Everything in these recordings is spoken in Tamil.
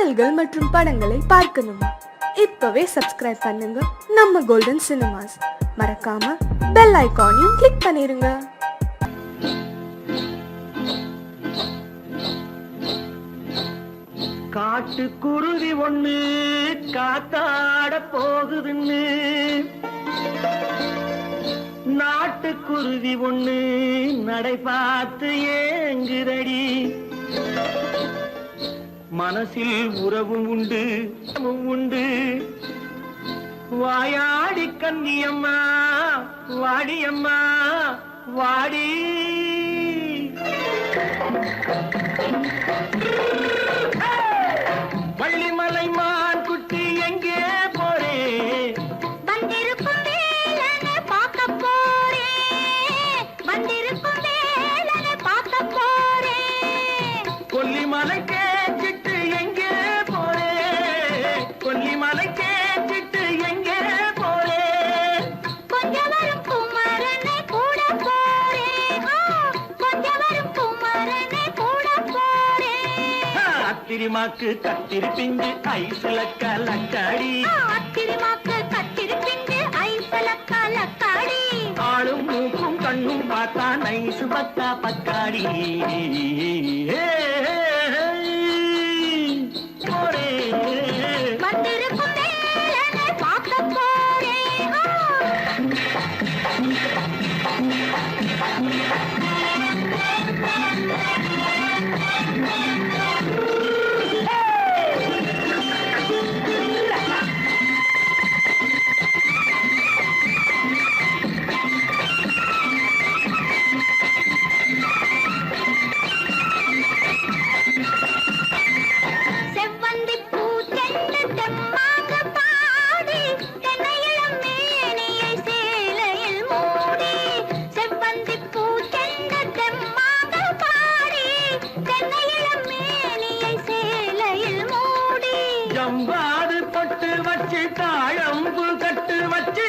பாடல்கள் மற்றும் படங்களை பார்க்கணுமா? இப்பவே சப்ஸ்கிரைப் பண்ணுங்க நம்ம கோல்டன் சினிமாஸ். மறக்காம பெல் ஐகானையும் கிளிக் பண்ணிருங்க. காட்டு குருவி ஒண்ணு காத்தாட போகுதுன்னு, நாட்டுக்குருவி ஒண்ணு நடை பார்த்து ஏங்குதடி. மனசில் உறவும் உண்டு உண்டு. வாயாடி கன்னியம்மா வாடியம்மா வாடி. வள்ளிமலை மான் குட்டி எங்கே போறே? வந்திருக்கும் வேலனை பார்க்க போறேன். வந்திருக்கும் வேலனை பார்க்க போறேன். கொல்லிமலை கேச்சிட்டு எங்கே போறே? கொல்லிமலை கேச்சிட்டு எங்கே போறே? கொஞ்சம் வரும் குமரனை கூட போறேன். கொஞ்சம் வரும் குமரனை கூட போறேன். அத்திரிமாக்கு கத்திரி பிஞ்சு ஐசுல கலக்காடி. அத்திரிமாக்கு கத்திரி பிஞ்சு ஐசுல கலக்காடி. ஆளும் மூக்கும் கண்ணும் பார்த்தா நைசு பக்கா பக்காடி. போரே வந்திருக்கும் வேலனை பார்க்க போறேன். செவ்வந்தி பூச்செண்டு தெம்மாக பாடி தென்னையிளம் மேனியை சேலையில் மூடி. செவ்வந்தி பூச்செண்டு தெம்மாக பாடி தென்னையிளம் மேனியை சேலையில் மூடி. ஜம்பாது பொட்டு வச்சு தாழம்பு கட்டு வச்சு.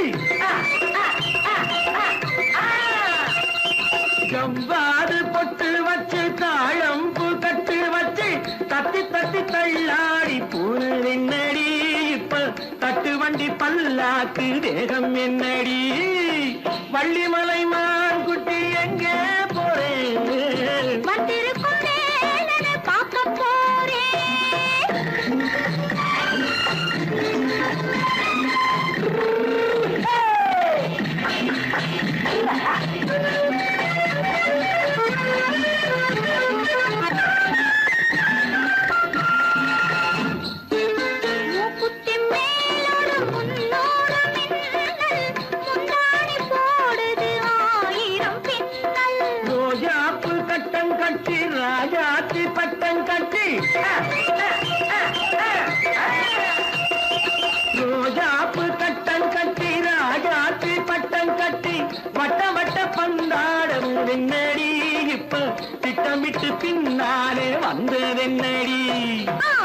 ஜம்பாது பொட்டு வச்சு தாழம்பு கட்டு வச்சு தத்தி தத்தி தள்ளாடி பூரு என்னடி. இப்ப தட்டு வண்டி பல்லாக்கு தேகம் என்னடி. வள்ளிமலை மான் குட்டி எங்கே போறேன்? வந்திருக்கும் வேலனை பார்க்க போறேன். மூக்குத்தி மேலோடு முன்னோடு மின்னல். முந்தாணி போடுது ஆயிரம் பின்னல். ரோஜாப்பு கட்டம் கட்டி ராஜாத்தி பட்டம் கட்டி. ரோஜாப்பு கட்டம் கட்டி ராஜாத்தி பட்டம் கட்டி வட்ட வட்ட பந்தாடம் வெண்ணடி. இப்ப திட்டமிட்டு பின்னாலே வந்ததென்னடி.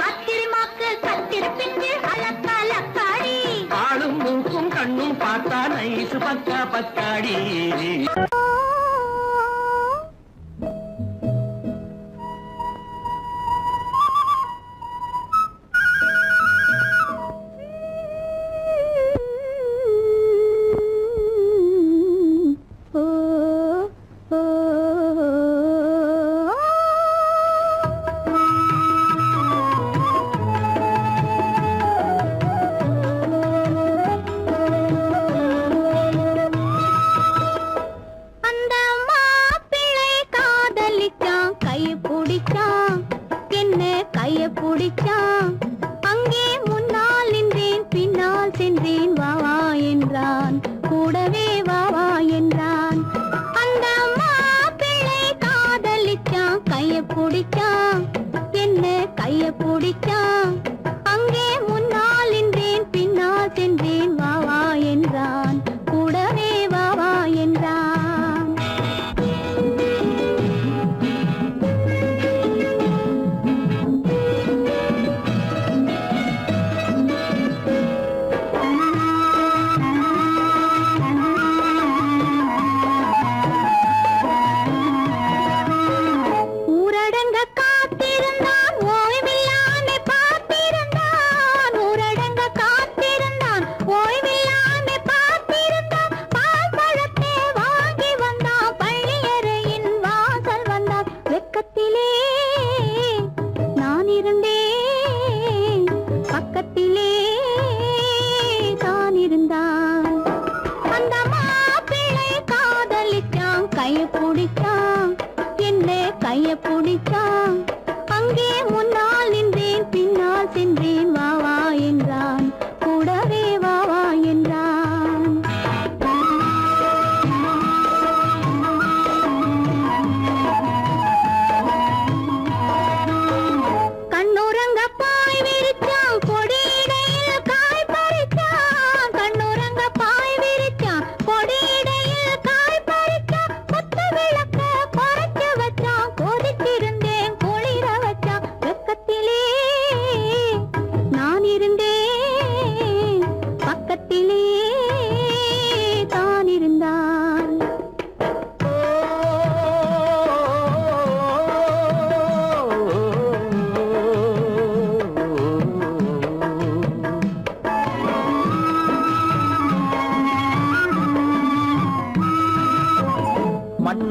அத்திரிமாக்கு கத்திரி பிஞ்சு அலக்கலக்காடி. ஆளும் மூக்கும் கண்ணும் பார்த்தா நைசு பக்கா பக்காடி. அந்த மாப்பிள்ளை காதலிச்சான், கைய பிடிச்சான், என்ன கைய பிடிச்சான். அங்கே முன்னால் நின்றேன், பின்னால் சென்றேன், வா வா என்றான், கூடவே வா வா என்றான். அந்த மாப்பிள்ளை காதலிச்சான், கைய பிடிச்சான், என்ன கைய பிடிச்சான். அங்கே முன்னால் நின்றேன், பின்னால் சென்றேன், வா வா என்றான், கூடவே வா வா என்றான். ஊரடங்க காத்திருந்தான், ஓய்வில்லாமே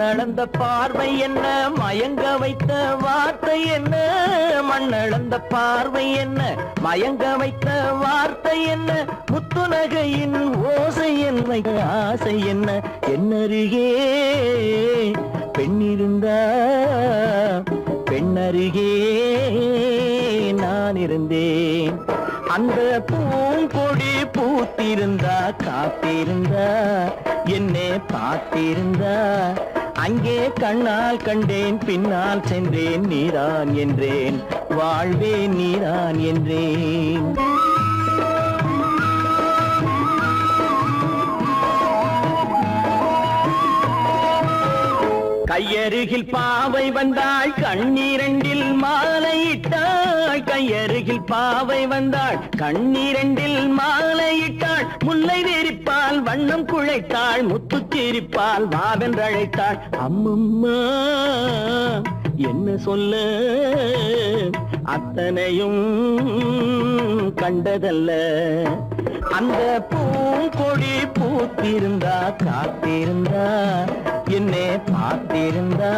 கண்ணளந்த பார்வை என்ன, மயங்க வைத்த வார்த்தை என்ன, மண்ணளந்த பார்வை என்ன, மயங்க வைத்த வார்த்தை என்ன, முத்துநகையின் ஓசை என்ன, ஆசை என்ன, என்னருகே பெண்ணிருந்தா பெண்ணருகே நான் இருந்தேன். அந்த பூங்கொடி பூத்திருந்தா காத்திருந்தா என்னை பார்த்திருந்தா அங்கே கண்ணால் கண்டேன் பின்னால் சென்றேன் நீரான் என்றேன் வாழ்வே நீரான் என்றேன். கையருகில் பாவை வந்தாள் கண்ணீரண்டில் மாலையிட்டாள், கையருகில் பாவை வந்தாள் கண்ணீரண்டில் மாலையிட்டாள், முல்லை வெறிப்பால் வண்ணம் குழைத்தாள், முத்து சிரிப்பால் வாவென்றழைத்தாள். அம்மம்மா என்ன சொல்ல அத்தனையும் கண்டதல்ல, அந்த பூங்கொடி பூத்திருந்தா காத்திருந்தா என்னை பார்த்திருந்தா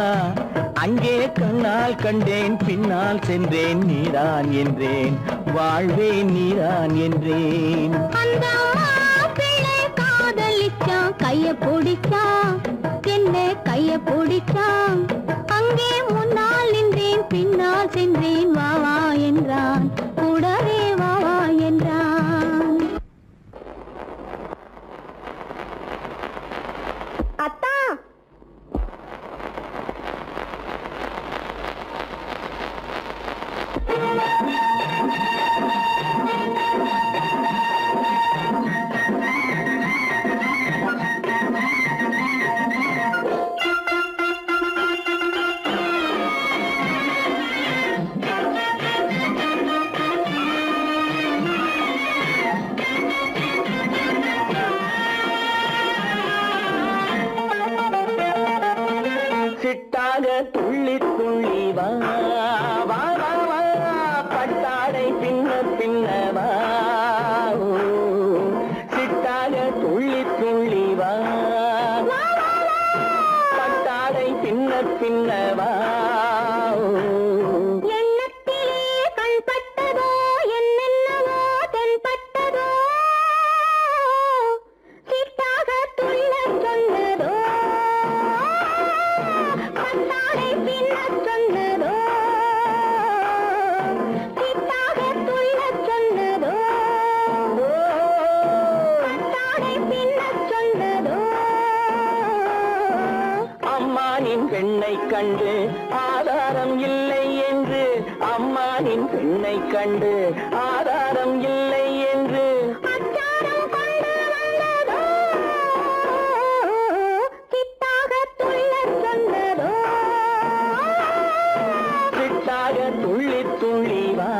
அங்கே கண்ணால் கண்டேன் பின்னால் சென்றேன் நீரான் என்றேன் வாழ்வே நீரான் என்றேன். அந்த மாப்பிள்ளை காதலிச்சான், கைய பிடிச்சான், என்ன கைய பிடிச்சான், அங்கே முன்னால் நின்றேன் பின்னால் சென்றேன் வா வா என்றான், கூடவே வா வா என்றான். அத்தா சிட்டாக துள்ளி துள்ளி வா வா வா வா, பட்டாடை பின்ன பின்ன வா, சிட்டாக துள்ளி துள்ளி வா, பட்டாடை பின்ன பின்ன வா. எண்ணத்திலே கண்பட்டதோ என்னென்னவோ தென்பட்டதோ, சிட்டாக துள்ள சொன்னதோ, பட்டாடை பின்ன சொன்னதோ, சிட்டாக துள்ள சொன்னதோ, பட்டாடை பின்ன சொன்னதோ. அம்மானின் பெண்ணை கண்டு ஆதாரம் இல்லை என்று, அம்மானின் பெண்ணை கண்டு ஆதாரம் இல்லை என்று, அச்சாரம் கொண்டு வந்ததோ, சிட்டாக துள்ள சொன்னதோ, சிட்டாக துள்ளி துள்ளி வா.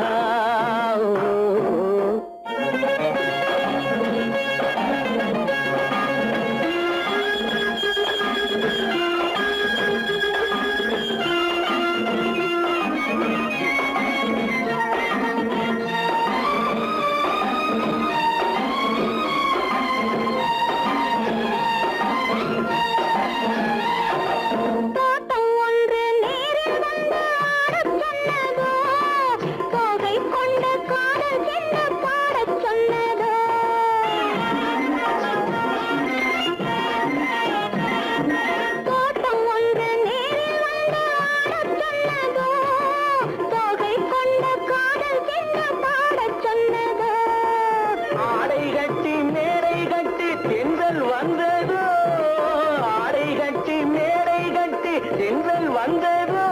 தோட்டம் ஒன்று நேரில் வந்து ஆடச் சொன்னதோ, தோகை கொண்ட காதல் என்ன பாடச் சொன்னதோ, தோட்டம் ஒன்று நேரில் வந்து ஆடச் சொன்னதோ, தோகை கொண்ட காதல் என்ன பாடச் சொன்னதோ. ஆடை கட்டி மேடை கட்டி தென்றல் வந்ததோ, ஆடை கட்டி மேடை கட்டி தென்றல் வந்ததோ,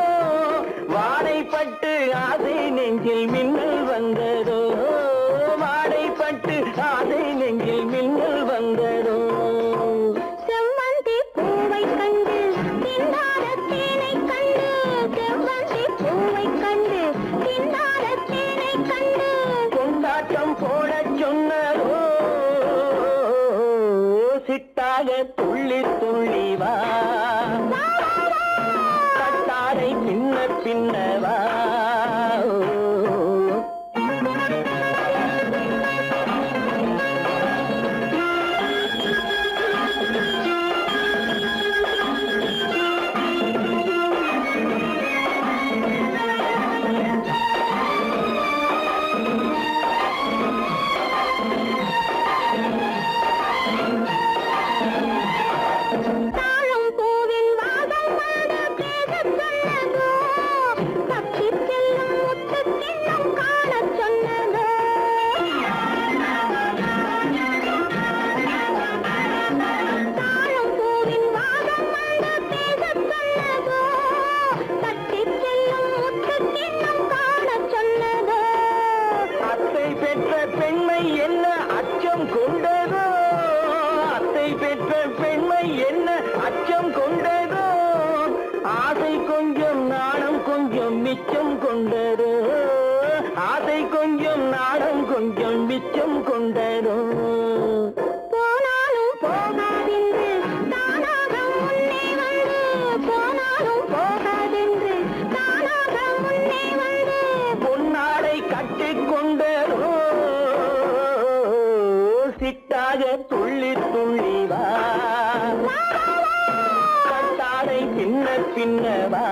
வாடைப்பட்டு ஆசை நெஞ்சில் மின்னல் வந்ததோ, வாடைப்பட்டு ஆசை நெஞ்சில் மின்னல் வந்ததோ. செவ்வந்தி பூவை கண்டு திண்டாட தேனை கண்டு, செவ்வந்தி பூவை கண்டு திண்டாட தேனை கண்டு, கொண்டாட்டம் போடச் சொன்னதோ, சிட்டாக துள்ளி துள்ளி வா, கட்டாடை பின்ன பின்ன வா. அத்தை பெற்ற பெண்மை என்ன அச்சம் கொண்டதோ அத்தை பெற்ற பெண்மை என்ன அச்சம் கொண்டதோ ஆசை கொஞ்சம் நாணம் கொஞ்சம் மிச்சம் கொண்டதோ ஆசை கொஞ்சம் நாணம் கொஞ்சம் மிச்சம் கொண்டதோ போனாலும் போகாதென்று தானாக முன்னே வந்து போனாலும் போகாதென்று தானாக முன்னே வந்து பொன்னாடை கட்டிக்கொண்டதோ சிட்டாக துள்ளி துள்ளி வா கட்டாடை பின்ன பின்னவா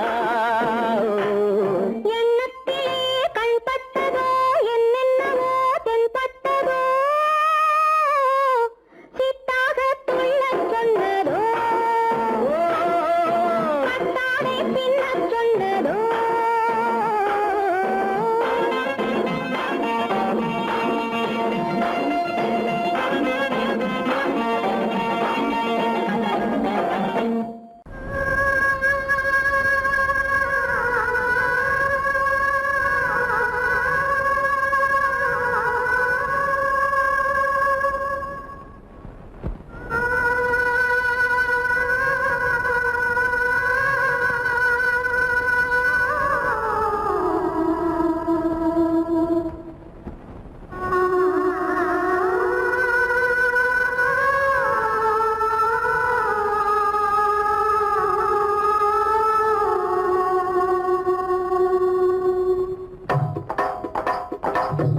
எண்ணத்திலே கண்பட்டதோ என்னென்னவோ தென்பட்டதோ சித்தாக துள்ளச் சொன்னதோ கட்டாடை பின்னச் சொன்னதோ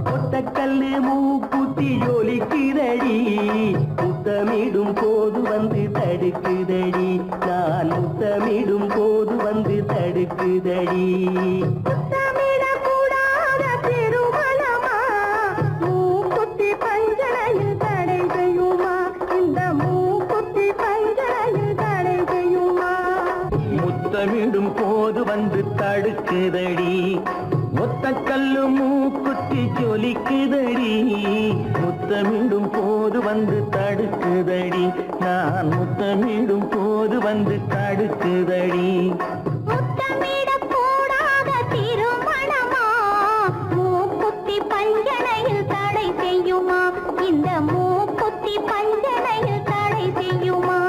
ஒத்தக்கல்லு மூக்குத்தி ஜொலிக்குதடி முத்தமிடும் போது வந்து தடுக்குதடி நான் முத்தமிடும் போது வந்து தடுக்குதடி முத்தமிடக்கூடாத திருமணமா மூக்குத்தி பஞ்சனையில் தடை செய்யுமா இந்த மூக்குத்தி பஞ்சனையில் தடை செய்யுமா முத்தமிடும் போது வந்து தடுக்குதடி ஒத்தக்கல்லு மூக்குத்தி ஜொலிக்குதடி முத்தமிடும் போது வந்து தடுக்குதடி நான் முத்தமிடும் போது வந்து தடுக்குதடி முத்தமிடக்கூடாத திருமணமா மூக்குத்தி பஞ்சனையில் தடை செய்யுமா இந்த மூக்குத்தி பஞ்சனையில் தடை செய்யுமா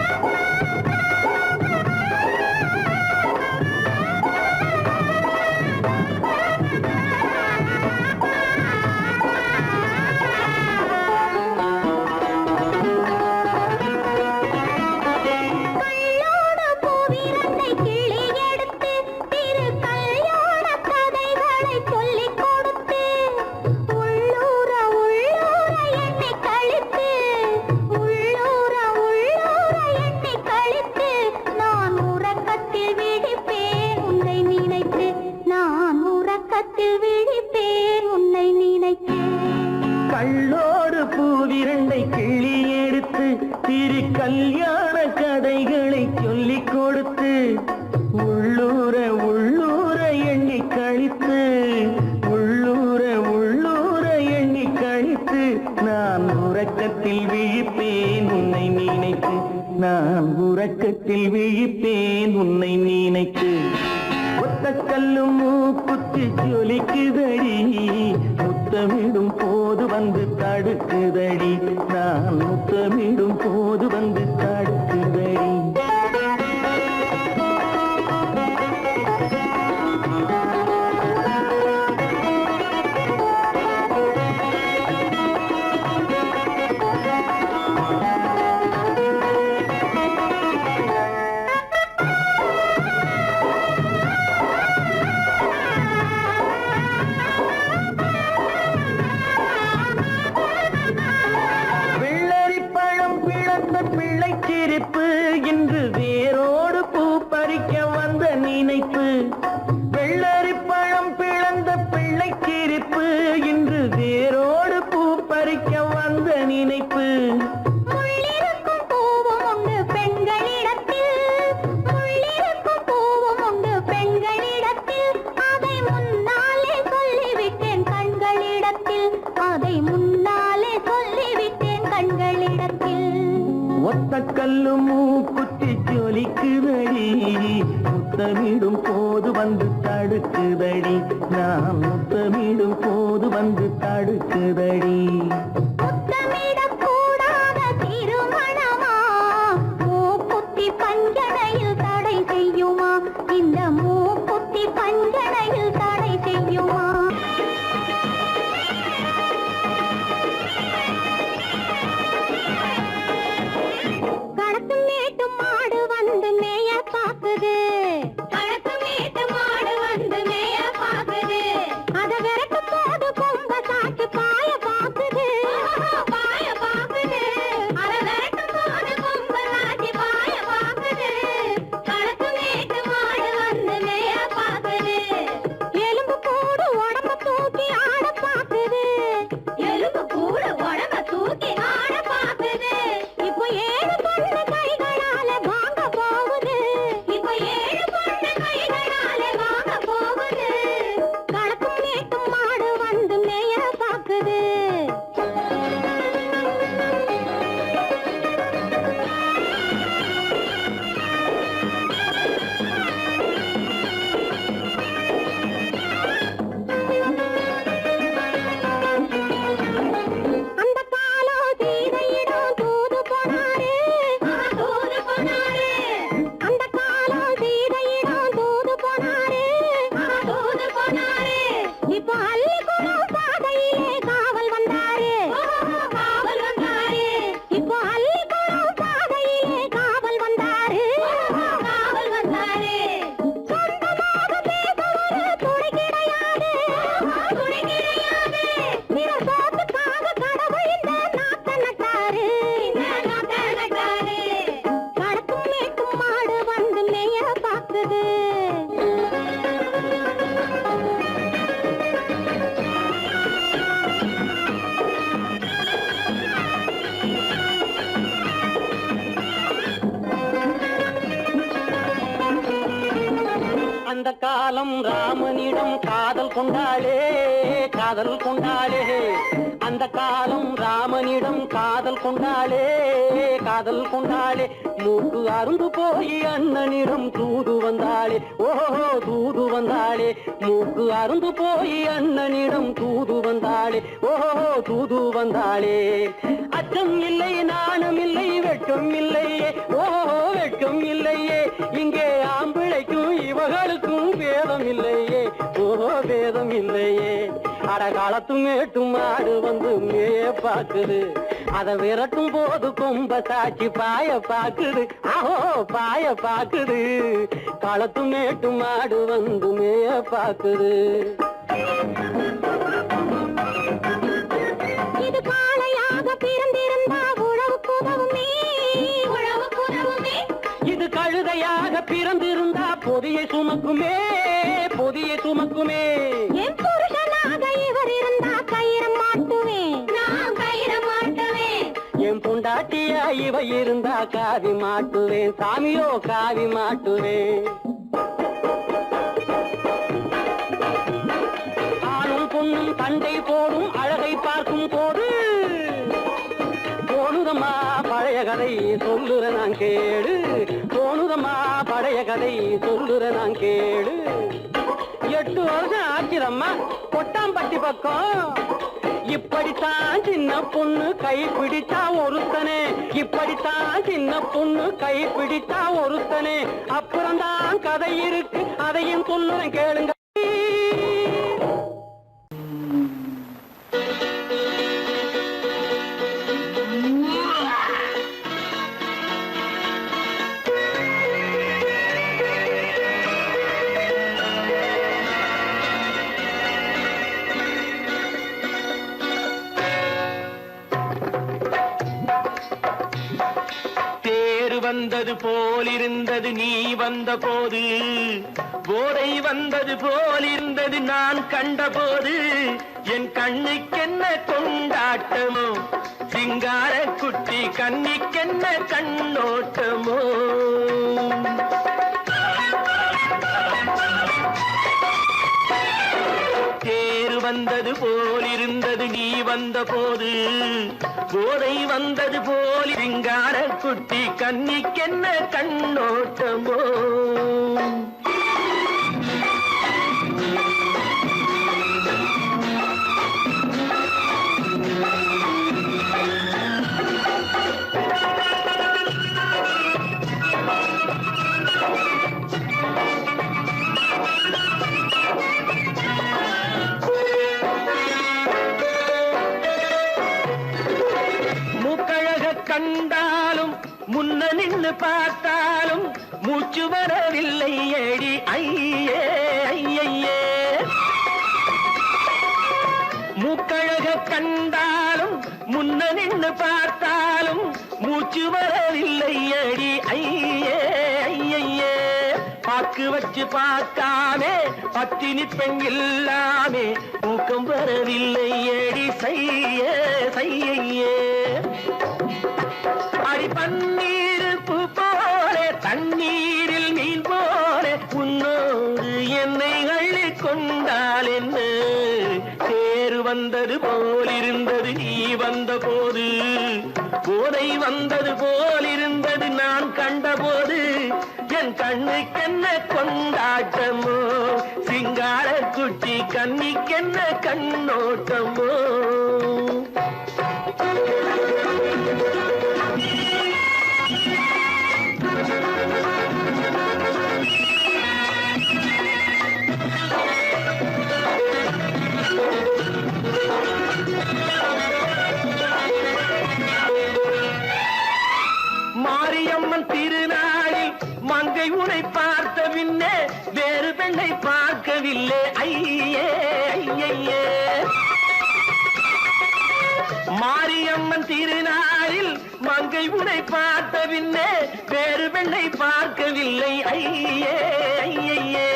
கள்ளோட பூவிரண்டை கிள்ளி எடுத்து திரு கல்யாண கதைகளை சொல்லிக் கொடுத்து உள்ளூர உள்ளூர எண்ணி கழித்து உள்ளூர உள்ளூர எண்ணி கழித்து நான் உறக்கத்தில் விழிப்பேன் உன்னை நினைத்து நான் உறக்கத்தில் விழிப்பேன் உன்னை நினைத்து கள்ளோடு பூவிரண்டை கிள்ளி எடுத்து திரு கல்யாண கதைகளை சொல்லிக் கொடுத்து உள்ளூர உள்ளூர எண்ணி கழித்து உள்ளூர உள்ளூர எண்ணி கழித்து நான் உறக்கத்தில் விழிப்பேன் உன்னை நினைத்து நான் உறக்கத்தில் விழிப்பேன் உன்னை நினைத்து ஒத்தக்கல்லு மூக்குத்தி ஜொலிக்குதடி முத்தமிடும் போது வந்து தடுக்குதடி நான் முத்தமிடும் போது வந்து தடுக்குதடி வெள்ளரிப்பழம் பிளந்த பிள்ளை சிரிப்பு இன்று வேரோடு பூ பறிக்க வந்த நினைப்பு வெள்ளரிப்பழம் பிளந்த பிள்ளை சிரிப்பு இன்று வேரோடு பூ பறிக்க வந்த நினைப்பு முள்ளிருக்கும் பூவும் உண்டு பெண்களிடத்தில் முள்ளிருக்கும் பூவும் உண்டு பெண்களிடத்தில் அதை முன்னாலே சொல்லிவிட்டேன் கண்களிடத்தில் அதை முன்னாலே சொல்லிவிட்டேன் கண்களிடத்தில் ஒத்தக்கல்லு மூக்குத்தி ஜொலிக்குதடி முத்தமிடும் போது வந்து தடுக்குதடி நான் முத்தமிடும் போது வந்து தடுக்குதடி முத்தமிடக்கூடாத திருமணமா மூக்குத்தி பஞ்சனையில் தடை செய்யுமா இந்த மூக்குத்தி பஞ்சனையில் தடை செய்யுமா கடத்தும் மேட்டும் மாடு வந்து மேய பாக்குது கடத்தும் மேட்டு மாடு வந்து மேய பாக்குது அத விரட்டும் போது கொம்ப சாட்டு பாய பாக்குது பாய பாக்குது அத விரட்டும் போது கொம்ப சாட்டி பாய பாக்குது கடத்தும் மேட்டு மாடு வந்து மேய பாக்குது எலும்பு கூடு உடம்ப தூக்கி ஆட பாக்குது எலும்பு கூடு உடம்ப தூக்கி ஆட பாக்குது இப்போ ஏழு பொண்ணு கைகளால வாங்க போகுது இப்போ ஏழு பொண்ணு கைகளால வாங்க போகுது கடக்கும் மேட்டும் மாடு வந்து மேய பாக்குது அந்த காலம் சீதையிடம் தூது போனாரு தூது போனாரு அந்த காலம் சீதையிடம் தூது போனாரு தூது போனாரு இப்போ அள்ளிக்குளம் பாதையிலே காவல் வந்தாரு காவல் வந்தாரு இப்போ அள்ளிக்குளம் பாதையிலே காவல் வந்தாரு காவல் வந்தாரு சொந்தமாக பேச ஒரு துணை கிடையாது துணை கிடையாது பிற சோத்துக்காக கடவுள் இந்த நாட்டை நட்டாரு கடக்கும் மேட்டும் மாடு வந்து மேய பாக்குது அந்த காலம் ராமனிடம் காதல் கொண்டாளே காதல் கொண்டாளே அந்த காலம் ராமனிடம் காதல் கொண்டாளே காதல் கொண்டாளே மூக்கு அருந்து போய் அண்ணனிடம் தூது வந்தாளே ஓஹோ தூது வந்தாளே மூக்கு அருந்து போய் அண்ணனிடம் தூது வந்தாளே ஓஹோ தூது வந்தாளே அச்சம் இல்லை நாணம் இல்லை வெட்கம் இல்லையே ஓஹோ வெட்கம் இல்லையே இங்கே ஆம்பிளைக்கும் இவர்களுக்கும் பேதம் இல்லையே ஓஹோ பேதம் இல்லையே அட காலத்து மேட்டும் மாடு வந்து மேய பாக்குது அத விரட்டும் போது கொம்ப சாட்சி பாய பாக்குது ஆஹோ பாய பாக்குது காலத்து மேட்டும் மாடு வந்து மேய பாக்குது இது காளையாக பிறந்திருந்தா உழவுக்கு உதவுமே உழவுக்கு உதவுமே இது கழுதையாக பிறந்திருந்தா பொதியை சுமக்குமே பொதியை சுமக்குமே என் புருஷனாக இவர் இருந்தா கயிறம் மாட்டுவேன் நான் கயிறம் மாட்டுவேன் என் பொண்டாட்டியா இவ இருந்தா காவி மாட்டுவேன் சாமியோ காவி மாட்டுவேன் ஆணும் பொண்ணும் சண்டை போடும் அழகை பார்க்கும் போது தோணுதம்மா பழைய கதை சொல்லுற நான் கேடு தோணுதம்மா பழைய கதை சொல்லுற நான் கேடு 8 வருஷம் ஆச்சுதம்மா கொட்டாம்பட்டி பக்கம் இப்படித்தான் சின்ன பொண்ணு கை பிடித்தா ஒருத்தனே இப்படித்தான் சின்ன பொண்ணு கை பிடித்தா ஒருத்தனே அப்புறம்தான் கதை இருக்கு அதையும் சொல்லுறேன் கேளுங்க வந்தது போலிருந்தது நீ வந்த போது போதை வந்தது போலிருந்தது நான் கண்டபோது என் கண்ணுக்கென்ன கொண்டாட்டமோ சிங்கார குட்டி கண்ணிக்கென்ன கண்ணோட்டமோ தேர் வந்தது போலிருந்தது நீ வந்த போது போதை வந்தது போல் சிங்கார குட்டி கண்ணிக்கென்ன கண்ணோட்டமோ பார்த்தாலும் மூச்சு வரவில்லை அடி ஐயே ஐயே. மூக்கழக கண்டாலும் முன்ன நின்று பார்த்தாலும் மூச்சு வரவில்லை அடி ஐயே ஐயே. பாக்கு வச்சு பார்க்காமே பத்தினி பெண் இல்லாமே ஊக்கம் வரவில்லை அடி செய்ய செய்யே. அடி பன்னீர் பூ போல தண்ணீரில் மீன் போல உன்னோடு என்னை அள்ளி கொண்டால் என்ன. தேர் வந்தது போலிருந்தது நீ வந்த போது, போதை வந்தது போலிருந்தது நான் கண்டபோது. என் கண்ணுக்கென்ன கொண்டாட்டமோ, சிங்கார குட்டி கண்ணிக்கென்ன கண்ணோட்டமோ. மாரியம்மன் திருநாளில் மங்கை உனை பார்த்த பின்னே வேறு பெண்ணை பார்க்கவில்லை ஐயே ஐயே. மாரியம்மன் திருநாளில் மங்கை உனை பார்த்த பின்னே வேறு பெண்ணை பார்க்கவில்லை ஐயே ஐயே.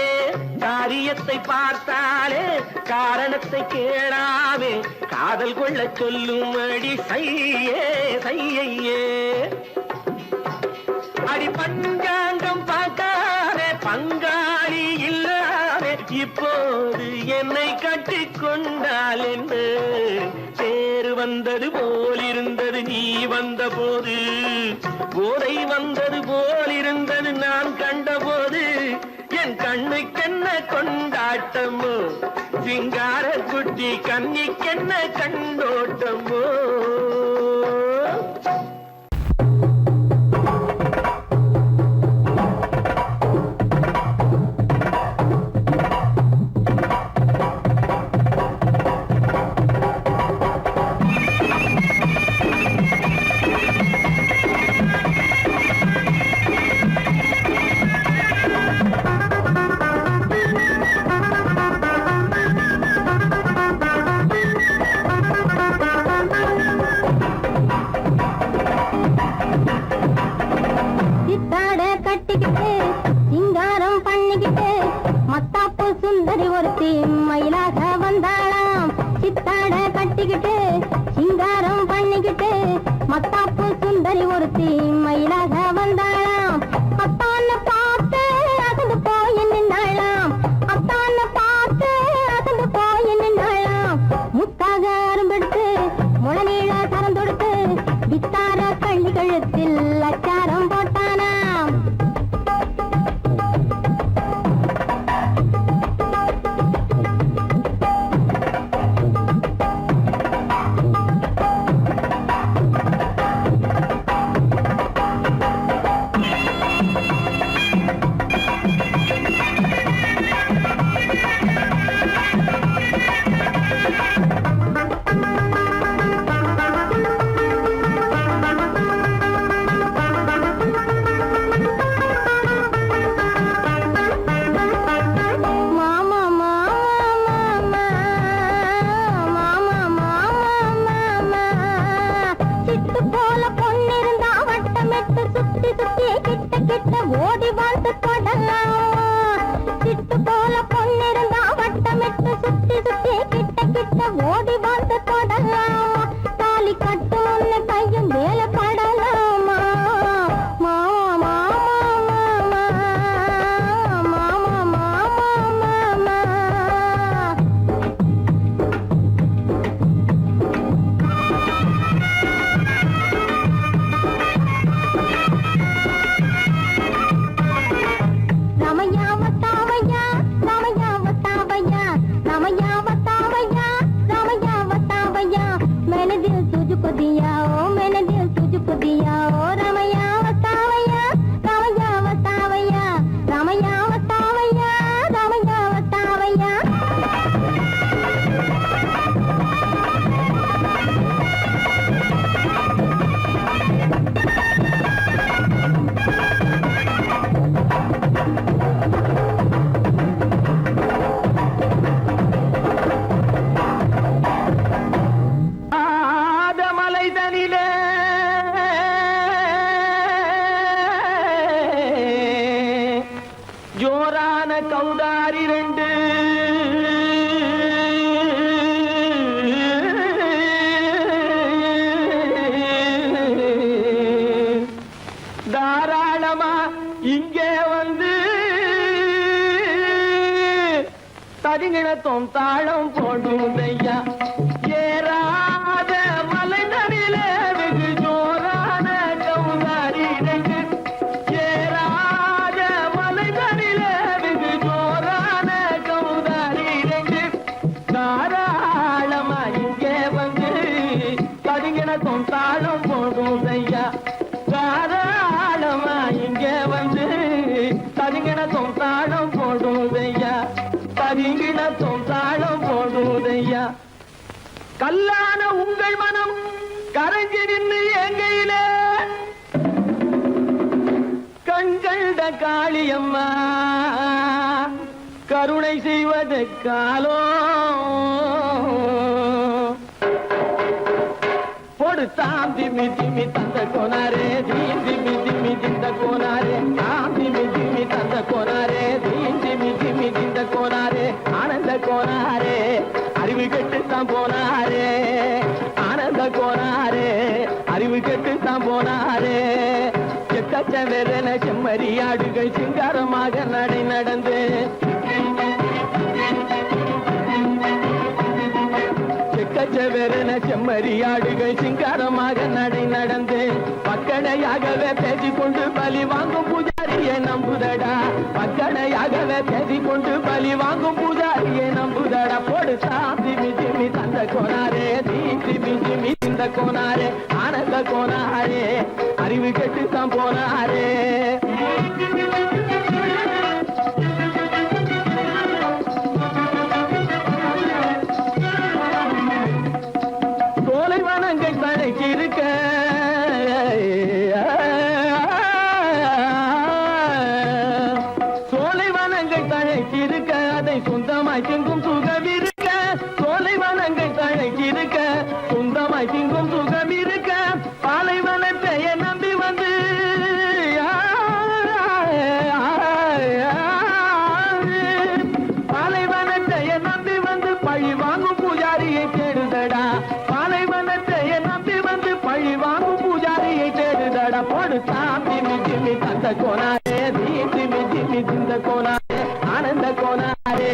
காரியத்தை பார்த்தாலே காரணத்தை கேளாமே காதல் கொள்ள சொல்லும்படி செய்யே செய்யே. அடி பஞ்சாங்கம் பார்க்காதே பங்காளி இல்லாதே இப்போது என்னை கட்டி கொண்டால் என்ன. தேர் வந்தது போலிருந்தது நீ வந்த போது, போதை வந்தது போலிருந்தது நான் கண்டபோது. என் கண்ணுக்கென்ன கொண்டாட்டமோ, சிங்கார குட்டி கண்ணிக்கென்ன கண்டோட்டமோ. கௌதாரி ரெண்டு தாராளமா இங்கே வந்து தரிங்கிணத்தும் தாளம் போடும் ஐயா ஏறாத மலைதனிலே வெகு ஜோரான கௌதாரி ரெண்டு ஏறாத மலைதனிலே வெகு ஜோரான கௌதாரி ரெண்டு தாராளமா இங்கே வந்து தரிங்கிணத்தும் தாளம் போடும் ஐயா தாராளமா இங்கே வந்து தரிங்கிணத்தும் தாளம் போடும் ஐயா தரிங்கிணத்தும் தாளம் போடுதையா கல்லான உங்கள் மனம் கரைஞ்சி நின்று எங்கையிலே கண்கண்ட காளியம்மா கருணை செய்வது காலோ பொடு தாம் திமி திமி தந்த கோனாரே தீம் திமி திமி திந்த கோனாரே தாம் திமி திமி தந்த கோனாரே தீம் திமி திமி திந்த கோனாரே ஆனந்த கோனாரே அறிவு கெட்டுத்தான் போனாரே ஆனந்த கோனாரே அறிவு கெட்டுத்தான் போனாரே எக்கச்ச வெறன செம்மறியாடுகள் சிங்காரமாக நடை நடந்து எக்கச்சவெறன செம்மறியாடுகள் சிங்காரமாக நடை நடந்து பக்கடையாகவே பேசிக்கொண்டு பலி வாங்கும் பூஜாரியை நம்புதடா பக்கடையாகவே பேசிக்கொண்டு பலி வாங்கும் பூஜாரியை நம்புதடா போடு திமி திமி தந்த கோனாரே திமி திமி இந்த கோனாரே ஆனந்த கோனாரே அறிவு கெட்டுத்தான் போனாரே இருக்க சோலைவனங்கள் தழைக்கிருக்க அதை சொந்தமாய் திங்கும் சுகம் இருக்க சோலைவனங்கள் தழைக்கிருக்க சொந்தமாய் திங்கும் சுகம் இருக்க பாலைவனத்தை நம்பி வந்து பாலைவனத்தை நம்பி வந்து பழி வாங்கும் பூஜாரியை தேடுதடா பழி வாங்கும் பூஜாரியை தேடுதட போடு திமி திமி தந்த கோனாரே திமி திமி திந்த கோனாரே ஆனந்த கோனாரே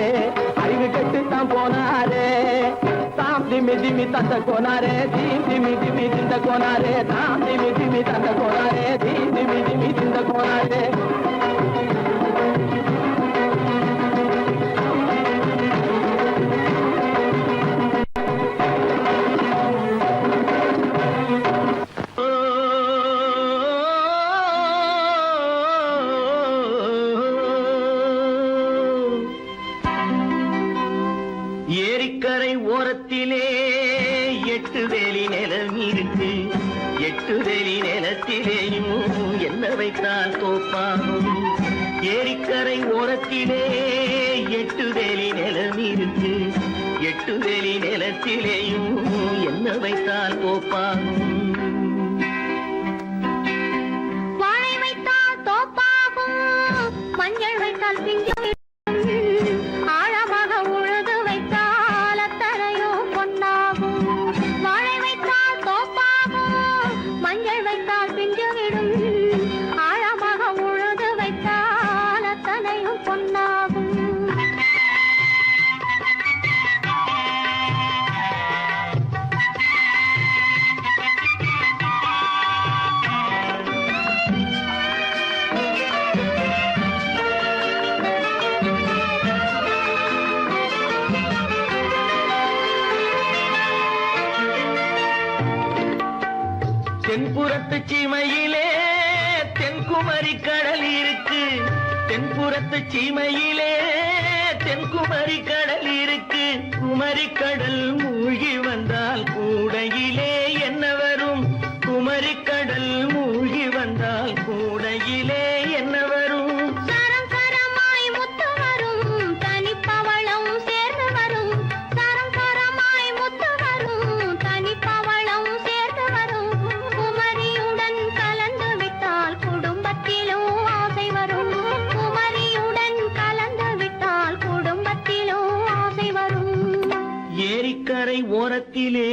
அறிவு கெட்டுத்தான் போனாரே தாம் திமி திமி தந்த கோனாரே திமி திமி திந்த கோனாரே தாம் திமி திமி தந்த கோனாரே திமி திமி திந்த கோனாரே ஏரிக்கரை ஓரத்திலே 8 வேலி நிலம் இருக்கு 8 வேலி நிலத்திலேயும் என்ன வைத்தால் தோப்பாகும் ஏரிக்கரை ஓரத்திலே 8 வேலி நிலம் இருக்கு 8 வேலி நிலத்திலேயும் என்ன வைத்தால் தோப்பாகும் வாழை வைத்தால் தோப்பாகும் மஞ்சள் வைத்தால் பிஞ்சு தென்புறத்து சீமையிலே தென்குமரி கடல் இருக்கு தென்புறத்து சீமையிலே தென்குமரி கடல் இருக்கு குமரி கடல் மூழ்கி வந்தால் கூடையிலே என்ன வரும் குமரி கடல் மூழ்கி வந்தால் கூடையிலே என்ன வரும் சரம் சரமாய் முத்து வரும் தனிப்பவளம் சேர்ந்து வரும் சரம் சரமாய் முத்து வரும் தனிப்பவளம் சேர்ந்து வரும் குமரியுடன் கலந்து விட்டால் குடும்பத்திலும் ஆசை வரும் குமரியுடன் கலந்து விட்டால் ஓரத்திலே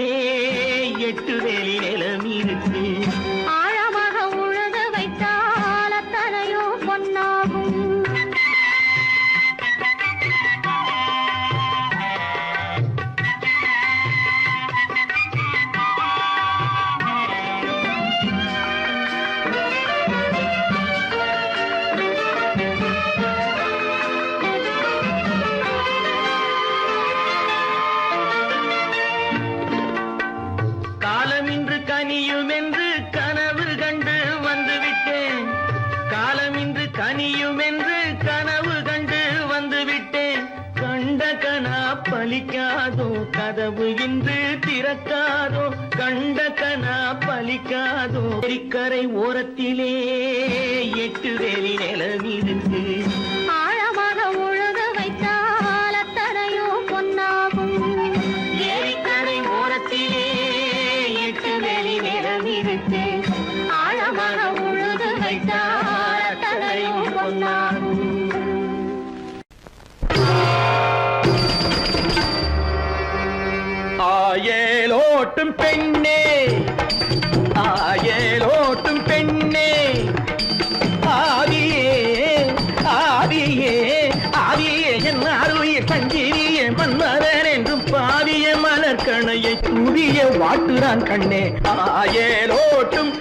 8 வேலி நிலம் இருக்கு. ஆழமாக உழுது வைத்தால் அத்தனையோ பொன்னாகும். காலமின்று கனியும் என்று கனவு கண்டு வந்துவிட்டேன். காலமின்று கனியும் என்று கனவு கண்டு வந்துவிட்டேன். கண்ட கனா பலிக்காதோ கதவு இன்று திறக்காதோ. கண்ட கனா பலிக்காதோ. கரை ஓரத்திலே 8 வேலி நிலம் இருக்கு. ஆழமாக உழுது வைத்தால் அத்தனையோ பொன்னாகும். ஏரிக்கரை ஓரத்திலே 8 வேலி நிலம் இருக்கு. ஆழமாக உழுது வைத்தால் அத்தனையோ பொன்னாகும். ஆயலோட்டும் பெண்ணே, ஆயலோட்டும் பெண்ணே, ஆதியே ஆதியே ஆதியே என் அருளிய சங்கிரியே மன்மரன் என்றும் பாதிய மலர்கணையை தூவிய வாட்டுறான் கண்ணே. ஆயலோட்டும்